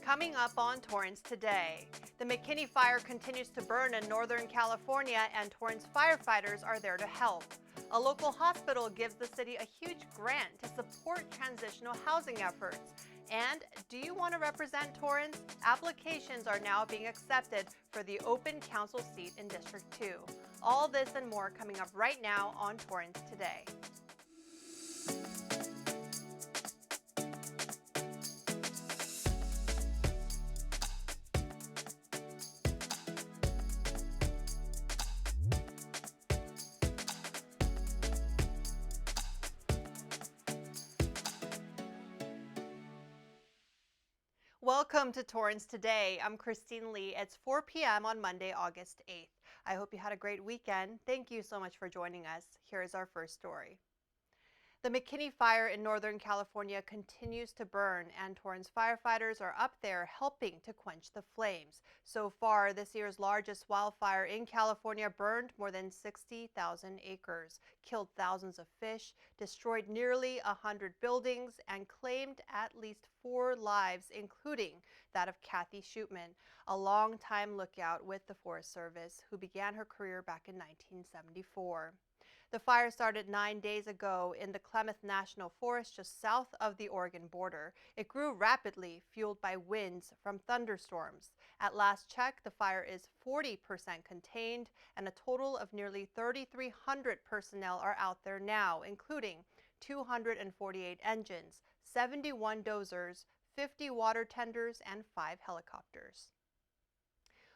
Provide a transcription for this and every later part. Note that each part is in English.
Coming up on Torrance Today, the McKinney Fire continues to burn in Northern California and Torrance firefighters are there to help. A local hospital gives the city a huge grant to support transitional housing efforts. And do you want to represent Torrance? Applications are now being accepted for the open council seat in District 2. All this and more coming up right now on Torrance Today. Welcome to Torrance Today. I'm Christine Lee. It's 4 p.m. on Monday, August 8th. I hope you had a great weekend. Thank you so much for joining us. Here's our first story. The McKinney Fire in Northern California continues to burn, and Torrance firefighters are up there helping to quench the flames. So far, this year's largest wildfire in California burned more than 60,000 acres, killed thousands of fish, destroyed nearly 100 buildings, and claimed at least 4 lives, including that of Kathy Shootman, a longtime lookout with the Forest Service who began her career back in 1974. The fire started 9 days ago in the Klamath National Forest just south of the Oregon border. It grew rapidly, fueled by winds from thunderstorms. At last check, the fire is 40% contained, and a total of nearly 3,300 personnel are out there now, including 248 engines, 71 dozers, 50 water tenders, and 5 helicopters.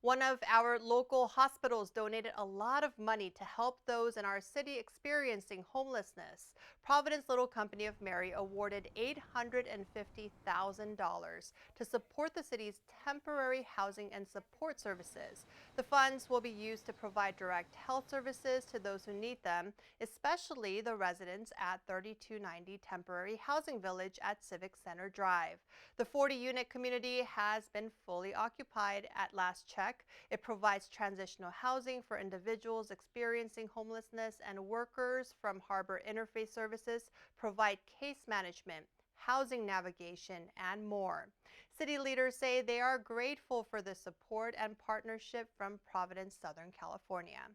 One of our local hospitals donated a lot of money to help those in our city experiencing homelessness. Providence Little Company of Mary awarded $850,000 to support the city's temporary housing and support services. The funds will be used to provide direct health services to those who need them, especially the residents at 3290 Temporary Housing Village at Civic Center Drive. The 40-unit community has been fully occupied at last check. It provides transitional housing for individuals experiencing homelessness, and workers from Harbor Interface Services provide case management, housing navigation, and more. City leaders say they are grateful for the support and partnership from Providence, Southern California.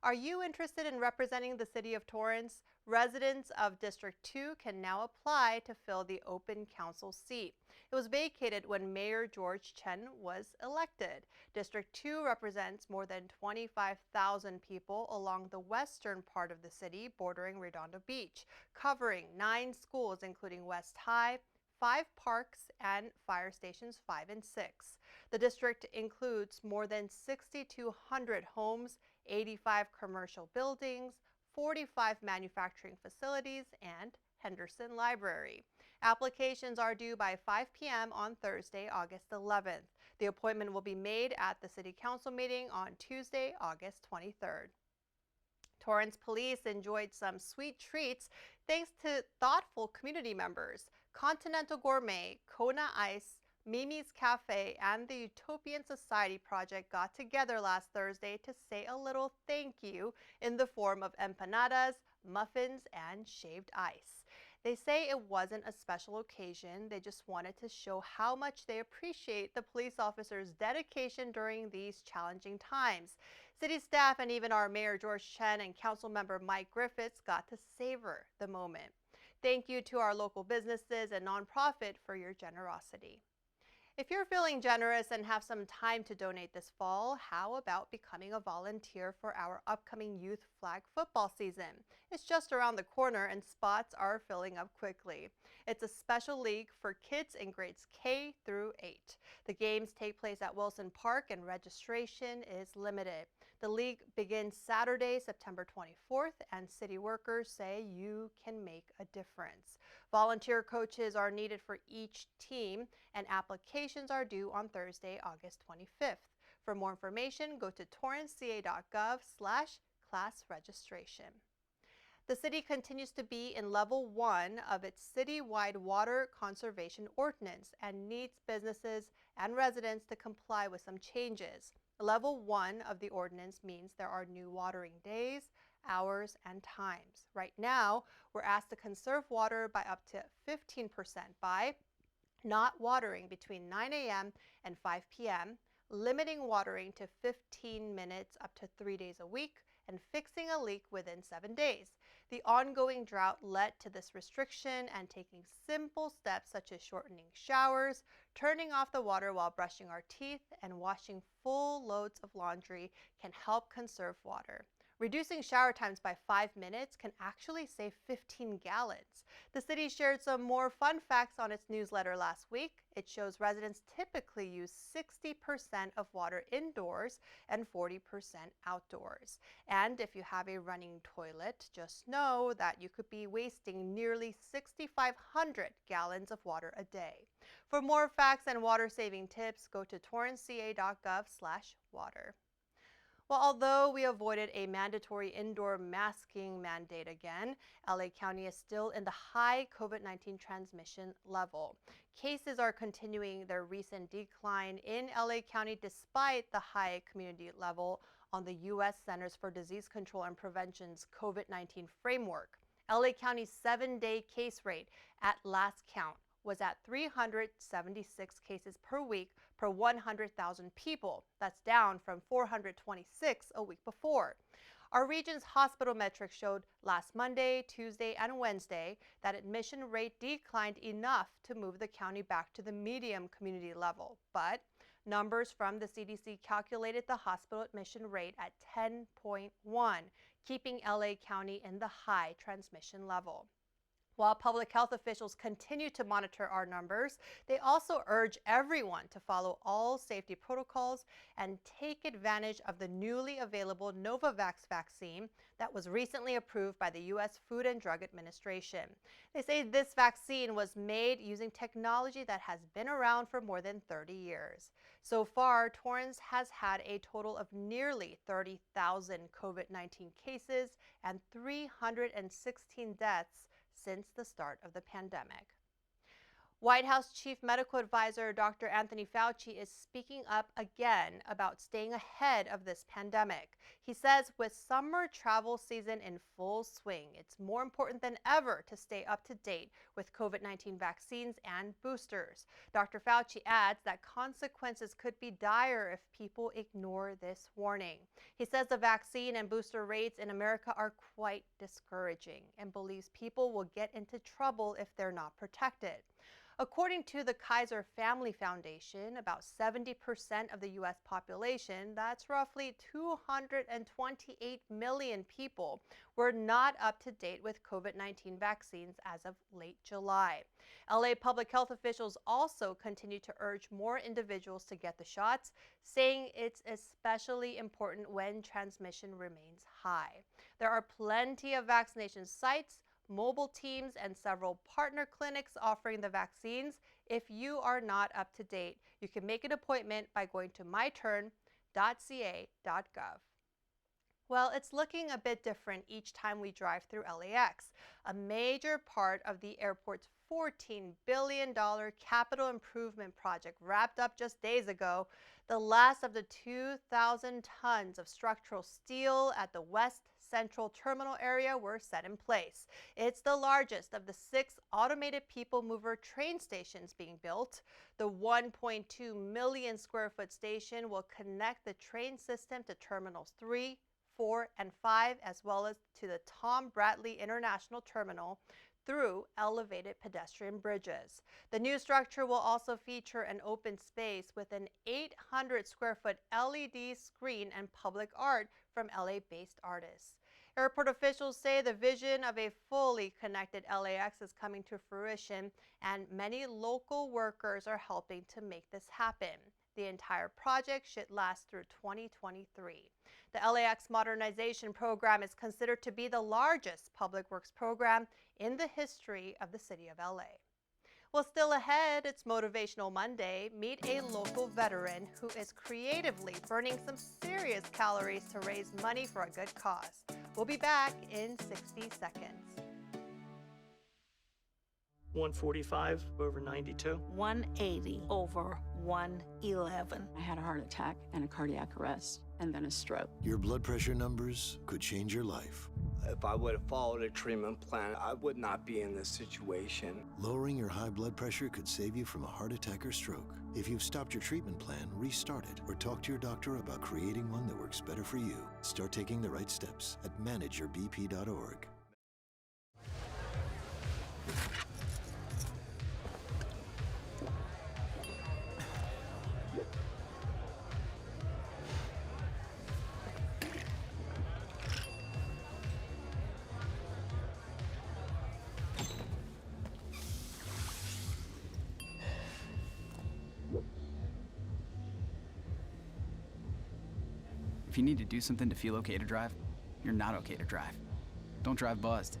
Are you interested in representing the City of Torrance? Residents of District 2 can now apply to fill the open council seat. It was vacated when Mayor George Chen was elected. District 2 represents more than 25,000 people along the western part of the city bordering Redondo Beach, covering 9 schools including West High, 5 parks, and fire stations 5 and 6. The district includes more than 6,200 homes, 85 commercial buildings, 45 manufacturing facilities, and Henderson Library. Applications are due by 5 p.m. on Thursday, August 11th. The appointment will be made at the City Council meeting on Tuesday, August 23rd. Torrance police enjoyed some sweet treats thanks to thoughtful community members. Continental Gourmet, Kona Ice, Mimi's Cafe, and the Utopian Society Project got together last Thursday to say a little thank you in the form of empanadas, muffins, and shaved ice. They say it wasn't a special occasion. They just wanted to show how much they appreciate the police officers' dedication during these challenging times. City staff and even our Mayor George Chen and Council Member Mike Griffiths got to savor the moment. Thank you to our local businesses and nonprofit for your generosity. If you're feeling generous and have some time to donate this fall, how about becoming a volunteer for our upcoming youth flag football season? It's just around the corner and spots are filling up quickly. It's a special league for kids in grades K through 8. The games take place at Wilson Park and registration is limited. The league begins Saturday, September 24th, and city workers say you can make a difference. Volunteer coaches are needed for each team, and applications are due on Thursday, August 25th. For more information, go to torranceca.gov/class registration. The city continues to be in Level 1 of its citywide water conservation ordinance and needs businesses and residents to comply with some changes. Level 1 of the ordinance means there are new watering days, hours, and times. Right now, we're asked to conserve water by up to 15% by not watering between 9 a.m. and 5 p.m., limiting watering to 15 minutes up to 3 days a week, and fixing a leak within 7 days. The ongoing drought led to this restriction, and taking simple steps such as shortening showers, turning off the water while brushing our teeth, and washing full loads of laundry can help conserve water. Reducing shower times by 5 minutes can actually save 15 gallons. The city shared some more fun facts on its newsletter last week. It shows residents typically use 60% of water indoors and 40% outdoors. And if you have a running toilet, just know that you could be wasting nearly 6,500 gallons of water a day. For more facts and water-saving tips, go to torranceca.gov/water. Well, although we avoided a mandatory indoor masking mandate again, LA County is still in the high COVID-19 transmission level. Cases are continuing their recent decline in LA County despite the high community level on the U.S. Centers for Disease Control and Prevention's COVID-19 framework. LA County's 7-day case rate at last count was at 376 cases per week per 100,000 people. That's down from 426 a week before. Our region's hospital metrics showed last Monday, Tuesday, and Wednesday that admission rate declined enough to move the county back to the medium community level. But numbers from the CDC calculated the hospital admission rate at 10.1, keeping LA County in the high transmission level. While public health officials continue to monitor our numbers, they also urge everyone to follow all safety protocols and take advantage of the newly available Novavax vaccine that was recently approved by the U.S. Food and Drug Administration. They say this vaccine was made using technology that has been around for more than 30 years. So far, Torrance has had a total of nearly 30,000 COVID-19 cases and 316 deaths since the start of the pandemic. White House Chief Medical Advisor Dr. Anthony Fauci is speaking up again about staying ahead of this pandemic. He says with summer travel season in full swing, it's more important than ever to stay up to date with COVID-19 vaccines and boosters. Dr. Fauci adds that consequences could be dire if people ignore this warning. He says the vaccine and booster rates in America are quite discouraging and believes people will get into trouble if they're not protected. According to the Kaiser Family Foundation, about 70% of the U.S. population, that's roughly 228 million people, were not up to date with COVID-19 vaccines as of late July. LA public health officials also continue to urge more individuals to get the shots, saying it's especially important when transmission remains high. There are plenty of vaccination sites, mobile teams, and several partner clinics offering the vaccines. If you are not up to date, you can make an appointment by going to myturn.ca.gov. Well, it's looking a bit different each time we drive through LAX. A major part of the airport's $14 billion capital improvement project wrapped up just days ago. The last of the 2,000 tons of structural steel at the West Central Terminal area were set in place. It's the largest of the 6 automated people mover train stations being built. The 1.2 million square foot station will connect the train system to Terminals 3, 4, and 5, as well as to the Tom Bradley International Terminal through elevated pedestrian bridges. The new structure will also feature an open space with an 800 square foot LED screen and public art from LA-based artists. Airport officials say the vision of a fully connected LAX is coming to fruition, and many local workers are helping to make this happen. The entire project should last through 2023. The LAX modernization program is considered to be the largest public works program in the history of the city of LA. Well, still ahead, it's Motivational Monday. Meet a local veteran who is creatively burning some serious calories to raise money for a good cause. We'll be back in 60 seconds. 145 over 92. 180 over 111. I had a heart attack and a cardiac arrest and then a stroke. Your blood pressure numbers could change your life. If I would have followed a treatment plan, I would not be in this situation. Lowering your high blood pressure could save you from a heart attack or stroke. If you've stopped your treatment plan, restart it or talk to your doctor about creating one that works better for you. Start taking the right steps at manageyourbp.org. If you need to do something to feel okay to drive, you're not okay to drive. Don't drive buzzed.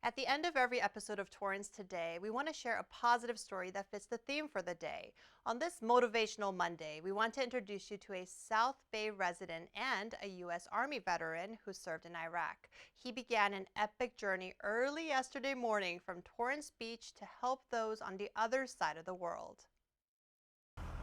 At the end of every episode of Torrance Today, we want to share a positive story that fits the theme for the day. On this Motivational Monday, we want to introduce you to a South Bay resident and a U.S. Army veteran who served in Iraq. He began an epic journey early yesterday morning from Torrance Beach to help those on the other side of the world.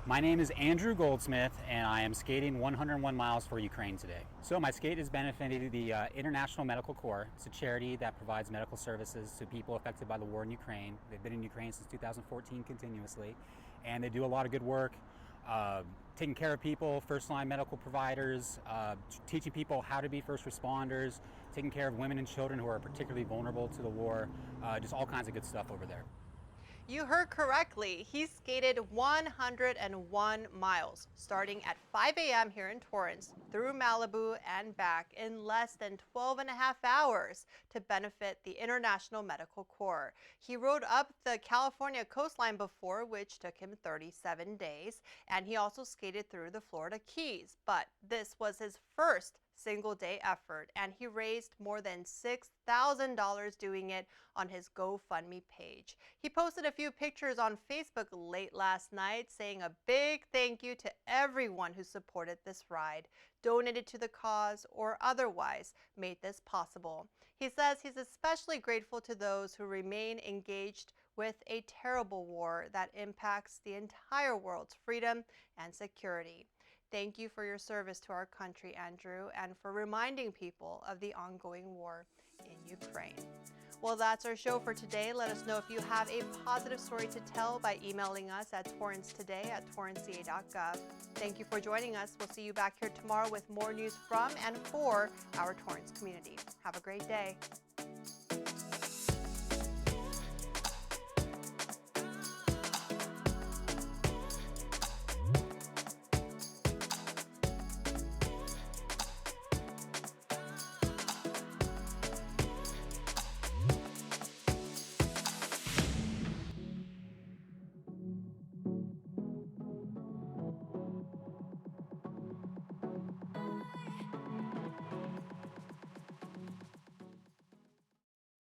My name is Andrew Goldsmith, and I am skating 101 miles for Ukraine today. So my skate is benefiting the International Medical Corps. It's a charity that provides medical services to people affected by the war in Ukraine. They've been in Ukraine since 2014 continuously, and they do a lot of good work taking care of people, first-line medical providers, teaching people how to be first responders, taking care of women and children who are particularly vulnerable to the war, just all kinds of good stuff over there. You heard correctly. He skated 101 miles, starting at 5 a.m. here in Torrance, through Malibu and back in less than 12 and a half hours to benefit the International Medical Corps. He rode up the California coastline before, which took him 37 days, and he also skated through the Florida Keys. But this was his first single-day effort, and he raised more than $6,000 doing it on his GoFundMe page. He posted a few pictures on Facebook late last night saying a big thank you to everyone who supported this ride, donated to the cause, or otherwise made this possible. He says he's especially grateful to those who remain engaged with a terrible war that impacts the entire world's freedom and security. Thank you for your service to our country, Andrew, and for reminding people of the ongoing war in Ukraine. Well, that's our show for today. Let us know if you have a positive story to tell by emailing us at torrancetoday@torranceca.gov. Thank you for joining us. We'll see you back here tomorrow with more news from and for our Torrance community. Have a great day.